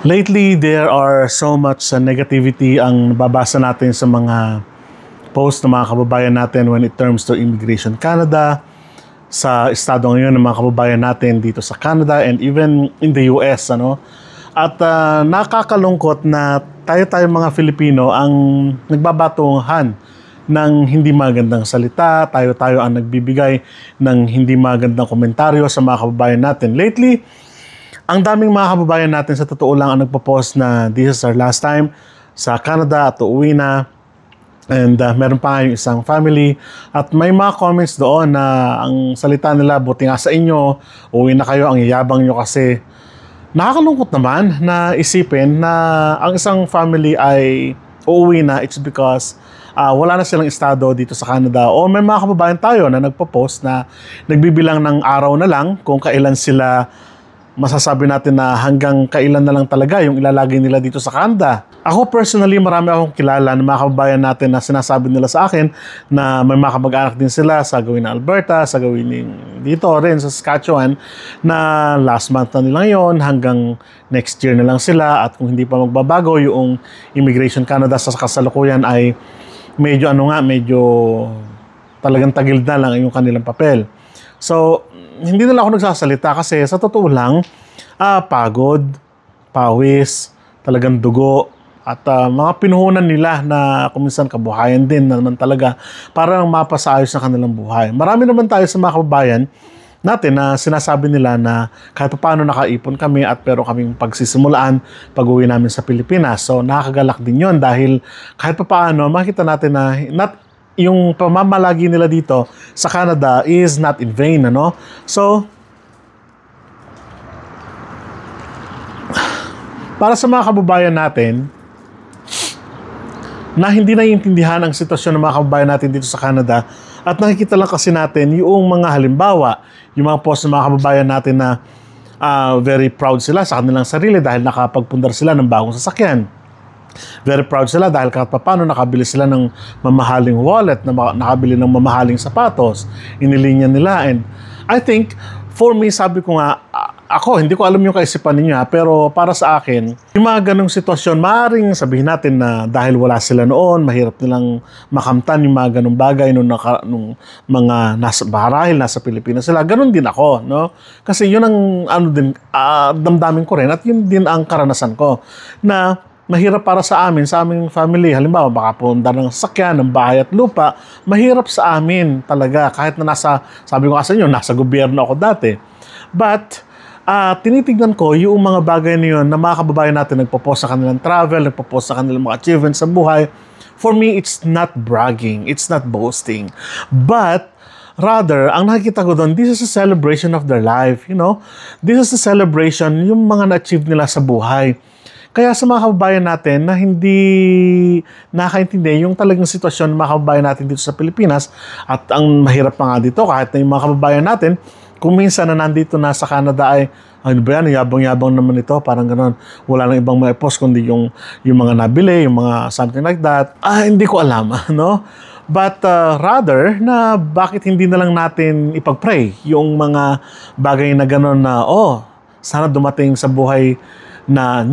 Lately, there are so much negativity ang nababasa natin sa mga post ng mga kababayan natin when it terms to Immigration Canada, sa estado ngayon ng mga kababayan natin dito sa Canada and even in the US. At nakakalungkot na tayo mga Filipino ang nagbabatungan ng hindi magandang salita, tayo ang nagbibigay ng hindi magandang komentaryo sa mga kababayan natin. Lately, ang daming mga kababayan natin sa totoo lang ang nagpo-post na this is our last time sa Canada at uuwi na. And meron pa yung isang family at may mga comments doon na ang salita nila, buti nga sa inyo, uuwi na kayo, ang yayabang nyo kasi. Nakakalungkot naman na isipin na ang isang family ay uuwi na, it's because wala na silang estado dito sa Canada. O may mga kababayan tayo na nagpo-post na nagbibilang ng araw na lang kung kailan sila, masasabi natin na hanggang kailan na lang talaga yung ilalagay nila dito sa Canada. Ako personally, marami akong kilala na mga kababayan natin na sinasabi nila sa akin na may mga kamag-anak din sila sa gawin ng Alberta, sa gawin dito rin sa Saskatchewan, na last month na nila yon, hanggang next year na lang sila, at kung hindi pa magbabago yung Immigration Canada sa kasalukuyan ay medyo medyo talagang tagil na lang yung kanilang papel. So, hindi na lang ako nagsasalita kasi sa totoo lang, pagod, pawis, talagang dugo, at mga pinuhunan nila na kuminsan kabuhayan din na naman talaga para mapasaayos na kanilang buhay. Marami naman tayo sa mga kababayan natin na sinasabi nila na kahit paano nakaipon kami at pero kaming pagsisimulaan pag-uwi namin sa Pilipinas. So nakakagalak din yon dahil kahit paano makita natin na yung pamamalagi nila dito sa Canada is not in vain, So, para sa mga kababayan natin na hindi naiintindihan ang sitwasyon ng mga kababayan natin dito sa Canada at nakikita lang kasi natin yung mga halimbawa, yung mga post ng mga kababayan natin na very proud sila sa kanilang sarili dahil nakapagpundar sila ng bagong sasakyan. Very proud sila dahil kahit paano nakabili sila ng mamahaling wallet, nakabili ng mamahaling sapatos, inilinya nila. And I think, for me, sabi ko nga, ako, hindi ko alam yung kaisipan ninyo pero para sa akin, yung mga ganong sitwasyon, maaaring sabihin natin na dahil wala sila noon, mahirap nilang makamtan yung mga ganong bagay nung mga nasa Pilipinas sila. Ganon din ako, Kasi yun ang damdamin ko rin at yun din ang karanasan ko na mahirap para sa aming family. Halimbawa, baka pundar ng sasakyan, ng bahay at lupa, mahirap sa amin talaga. Kahit na sabi ko sa inyo, nasa gobyerno ako dati. But, tinitignan ko yung mga bagay na yun na mga kababayan natin nagpo-post sa kanilang travel, nagpo-post sa kanilang mga achievements sa buhay. For me, it's not bragging. It's not boasting. But, rather, ang nakikita ko doon, this is a celebration of their life, This is a celebration, yung mga na-achieve nila sa buhay. Kaya sa mga kababayan natin na hindi nakaintindi yung talagang sitwasyon ng mga kababayan natin dito sa Pilipinas, at ang mahirap pa nga dito, kahit na yung mga kababayan natin, kung minsan na nandito na sa Canada ay, ano ba yan, yabang-yabang naman ito, parang gano'n, wala nang ibang may post kundi yung mga nabili, yung mga something like that. Hindi ko alam, But rather, na bakit hindi na lang natin ipag-pray yung mga bagay na gano'n na, sana dumating sa buhay na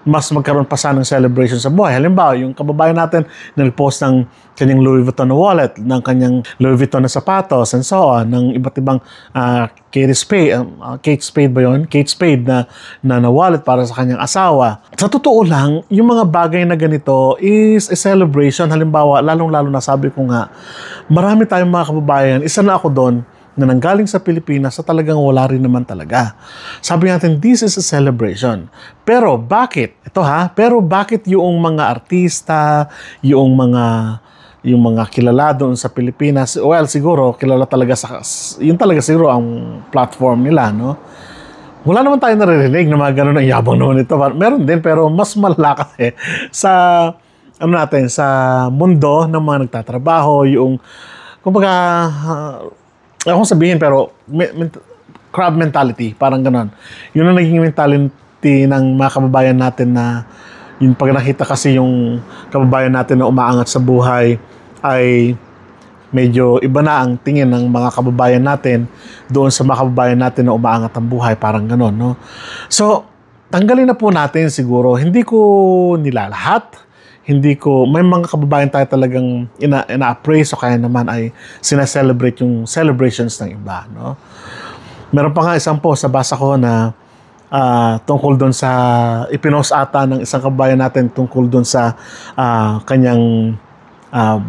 mas magkaroon pa sana ng celebration sa buhay. Halimbawa, yung kababayan natin na nag-post ng kanyang Louis Vuitton na wallet, ng kanyang Louis Vuitton na sapatos, and so on, ng iba't ibang Kate Spade na wallet para sa kanyang asawa. Sa totoo lang, yung mga bagay na ganito is a celebration. Halimbawa, lalong-lalo na sabi ko nga, marami tayong mga kababayan, isa na ako doon, na nanggaling sa Pilipinas sa talagang wala rin naman talaga. Sabi natin, this is a celebration. Pero bakit? Pero bakit yung mga artista, yung mga kilala doon sa Pilipinas, well, siguro, kilala talaga yun talaga siguro ang platform nila, Wala naman tayo naririnig na mga ganun ang yabang naman ito. Meron din, pero mas malala kasi sa, sa mundo ng mga nagtatrabaho, yung, kumbaga, akong sabihin, pero crab mentality, parang ganon. Yun ang naging mentality ng mga kababayan natin na yung pag nakita kasi yung kababayan natin na umaangat sa buhay ay medyo iba na ang tingin ng mga kababayan natin doon sa mga kababayan natin na umaangat ang buhay, parang ganon, no? So, tanggalin na po natin siguro. Hindi ko nilalahat. Hindi ko, may mga kababayan tayo talagang ina-appraise o kaya naman ay sinaselebrate yung celebrations ng iba, no? Meron pa nga isang post sa basa ko na tungkol doon sa ipinost ata ng isang kababayan natin tungkol doon sa kanyang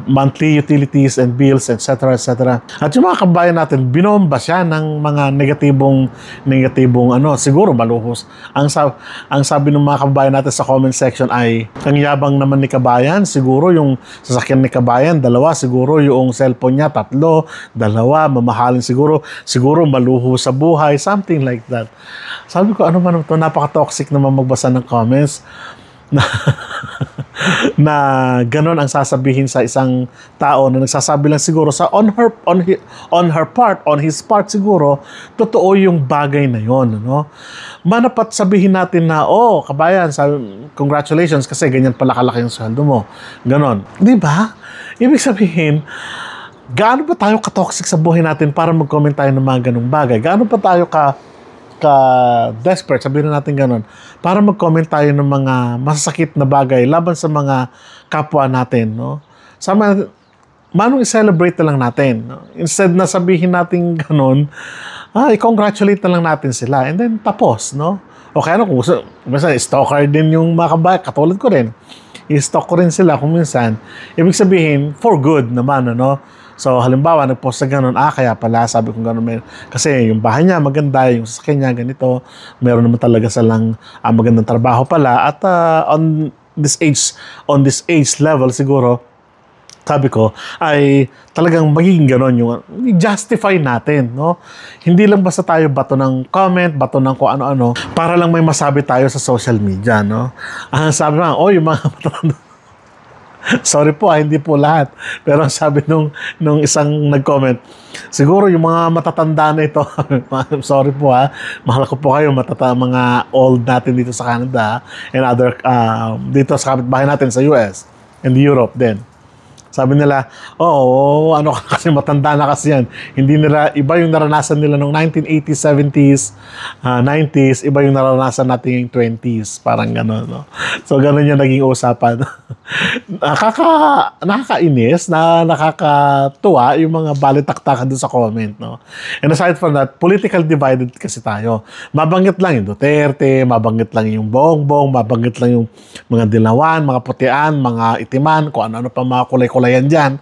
monthly utilities and bills, etc., etc. At yung mga kabayan natin, binomba siya ng mga negatibong siguro maluhos. Ang sabi ng mga kabayan natin sa comment section ay, ang yabang naman ni kabayan, siguro yung sasakyan ni kabayan, 2, siguro yung cellphone niya, 3, 2, mamahalin siguro maluho sa buhay, something like that. Sabi ko, ano man ito, napaka-toxic naman magbasa ng comments na ganon ang sasabihin sa isang tao na nagsasabi lang siguro sa on his part siguro totoo yung bagay na yon, no? Manapat sabihin natin na kabayan, congratulations kasi ganyan pala kalaki yung sweldo mo, ganon, di ba? Ibig sabihin, gaano ba tayo ka-toxic sa buhay natin para mag-comment tayo ng mga ganong bagay? Gaano pa tayo ka-desperate, sabihin natin ganon, para mag-comment tayo ng mga masasakit na bagay laban sa mga kapwa natin, no? Manong i-celebrate na lang natin, no? Instead na sabihin natin ganon, i-congratulate na lang natin sila and then tapos, no? O kaya kung minsan stalker din yung mga kabayan, katulad ko rin, i-stalk ko rin sila kung minsan, ibig sabihin for good naman, ano? So, halimbawa, nag-post na gano'n, kaya pala, sabi kong gano'n, kasi yung bahay niya maganda, yung sasakyan niya ganito, meron naman talaga silang magandang trabaho pala, at on this age level, siguro, sabi ko, ay talagang magiging gano'n yung justify natin, no? Hindi lang basta tayo bato ng comment, bato ng kung ano-ano, para lang may masabi tayo sa social media, no? Sabi lang, yung mga sorry po, hindi po lahat. Pero ang sabi nung isang nag-comment, siguro yung mga matatanda na ito, sorry po mahal ko po kayo, mga old natin dito sa Canada and other, dito sa kapitbahay natin sa US and Europe din. Sabi nila, kasi matanda na kasi yan. Hindi nila, iba yung naranasan nila noong 1980s, 70s, 90s, iba yung naranasan natin yung 20s. Parang gano'n, no? So, gano'n yung naging usapan. Nakakainis, nakakatuwa yung mga balitaktakan doon sa comment, no? And aside from that, political divided kasi tayo. Mabanggit lang yung Duterte, mabanggit lang yung Bongbong, mabanggit lang yung mga Dilawan, mga Putian, mga Itiman, kung ano-ano pa mga kulay-kulay yan dyan,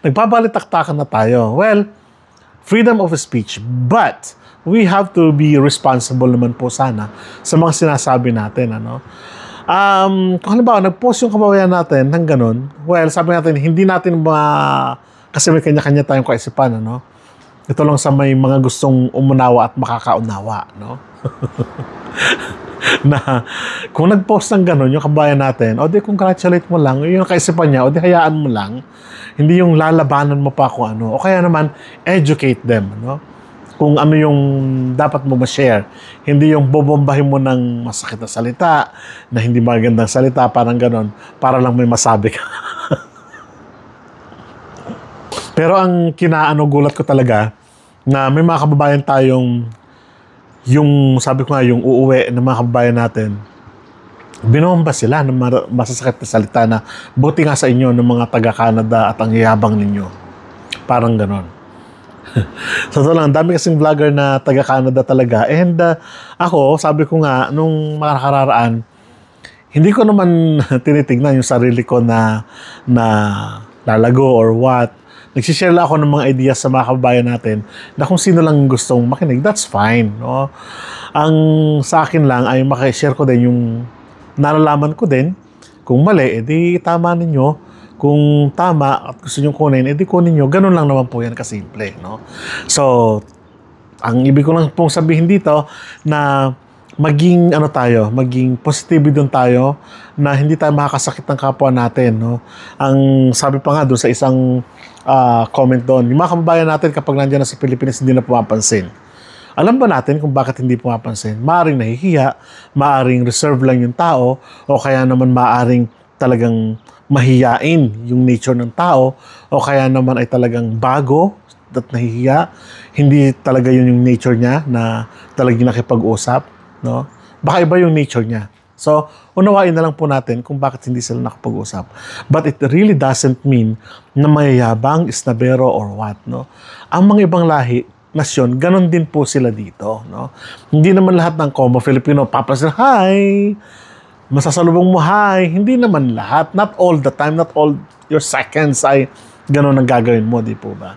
nagbabalitaktakan na tayo. Well, freedom of speech, but we have to be responsible naman po sana sa mga sinasabi natin, ano? Kung halimbawa, nag-post yung kababayan natin ng ganun, well, sabi natin, hindi natin kasi may kanya-kanya tayong kaisipan, ano? Ito lang sa may mga gustong umunawa at makakaunawa, no? Na kung nag-post ng gano'n yung kabayan natin, di congratulate mo lang, yung kaisipan niya, di hayaan mo lang, hindi yung lalabanan mo pa kung ano, o kaya naman educate them, no? Kung ano yung dapat mo ma-share, hindi yung bobombahin mo ng masakit na salita, na hindi magandang salita, parang gano'n, para lang may masabi ka. Pero ang gulat ko talaga, na may mga kababayan tayong yung sabi ko nga, yung uuwi ng mga kababayan natin, binomba sila ng masasakit na salita na buti nga sa inyo ng mga taga-Canada at ang yabang ninyo. Parang ganon. So, ito lang, dami kasing vlogger na taga-Canada talaga. And ako, sabi ko nga, nung makakararaan, hindi ko naman tinitignan yung sarili ko na lalago or what. Nagsishare lang ako ng mga ideas sa mga kababayan natin na kung sino lang gustong makinig, that's fine, no? Ang sa akin lang ay makishare ko din yung nalalaman ko din. Kung mali, edi tama ninyo. Kung tama at gusto nyo kunin, edi kunin nyo. Ganun lang naman po yan kasimple, no? So, ang ibig ko lang pong sabihin dito na maging maging positive doon tayo na hindi tayo makakasakit ng kapwa natin, no? Ang sabi pa nga doon sa isang comment doon, yung mga kababayan natin kapag nandiyan na sa Pilipinas hindi na pumapansin. Alam ba natin kung bakit hindi pumapansin? Maaring nahihiya, maaring reserve lang yung tao, o kaya naman maaring talagang mahiyain yung nature ng tao, o kaya naman ay talagang bago at nahihiya, hindi talaga yun yung nature niya na talagang nakipag-usap, no? baka iba yung nature niya. So, unawain na lang po natin kung bakit hindi sila nakapag-usap. But it really doesn't mean na mayayabang, isnabero, or what, no? Ang mga ibang lahi, nasyon, ganun din po sila dito, no? Hindi naman lahat ng Como Filipino, papasin, hi! Masasalubong mo, hi! Hindi naman lahat. Not all the time, not all your seconds ay ganun ang gagawin mo, di po ba?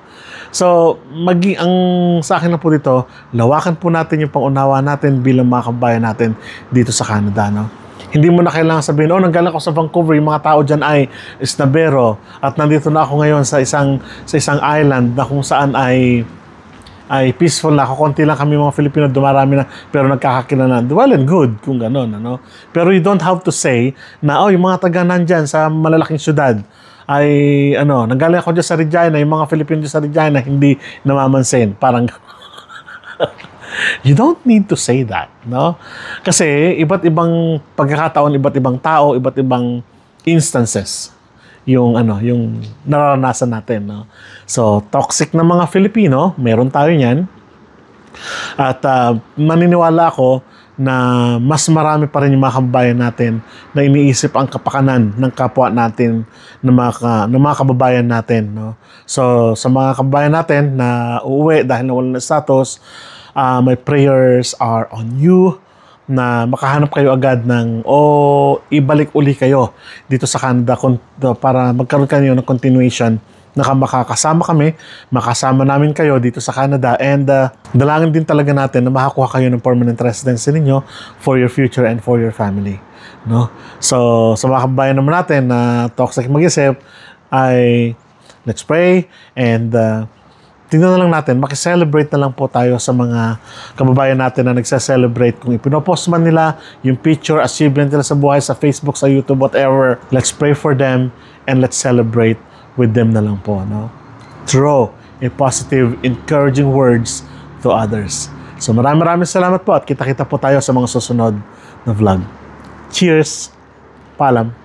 So, ang sa akin na po dito, lawakan po natin yung pangunawa natin bilang mga kabayan natin dito sa Canada, no? Hindi mo na kailangan sabihin, nanggaling ako sa Vancouver, yung mga tao dyan ay isnabero, at nandito na ako ngayon sa isang island na kung saan ay peaceful na ako. Konti lang kami mga Filipino, dumarami na, pero nagkakakilalan. Well and good kung gano'n, ano? Pero you don't have to say na, yung mga taga nandyan sa malalaking syudad, ay nanggaling ako dyan sa Regina, yung mga Filipino dyan sa Regina hindi namamansin, parang you don't need to say that, no? Kasi iba't ibang pagkakataon, iba't ibang tao, iba't ibang instances yung yung nararanasan natin, no? So toxic na mga Filipino, meron tayo niyan, at maniniwala ako na mas marami pa rin yung mga kababayan natin na iniisip ang kapakanan ng kapwa natin ng mga kababayan natin, no? So, sa mga kababayan natin na uuwi dahil nawalan ng status, my prayers are on you na makahanap kayo agad ng ibalik uli kayo dito sa Canada para magkaroon kayo ng continuation na makakasama kami, makasama namin kayo dito sa Canada, and dalangin din talaga natin na makakuha kayo ng permanent residency ninyo for your future and for your family, no? So, sa mga kabayan naman natin na toxic mag-isip, ay let's pray, and tingnan na lang natin, makiselebrate na lang po tayo sa mga kababayan natin na nagsa-celebrate. Kung ipinopost man nila yung picture, achievement nila sa buhay, sa Facebook, sa YouTube, whatever, let's pray for them and let's celebrate with them na lang po, no? Throw a positive, encouraging words to others. So maraming salamat po at kita-kita po tayo sa mga susunod na vlog. Cheers! Paalam!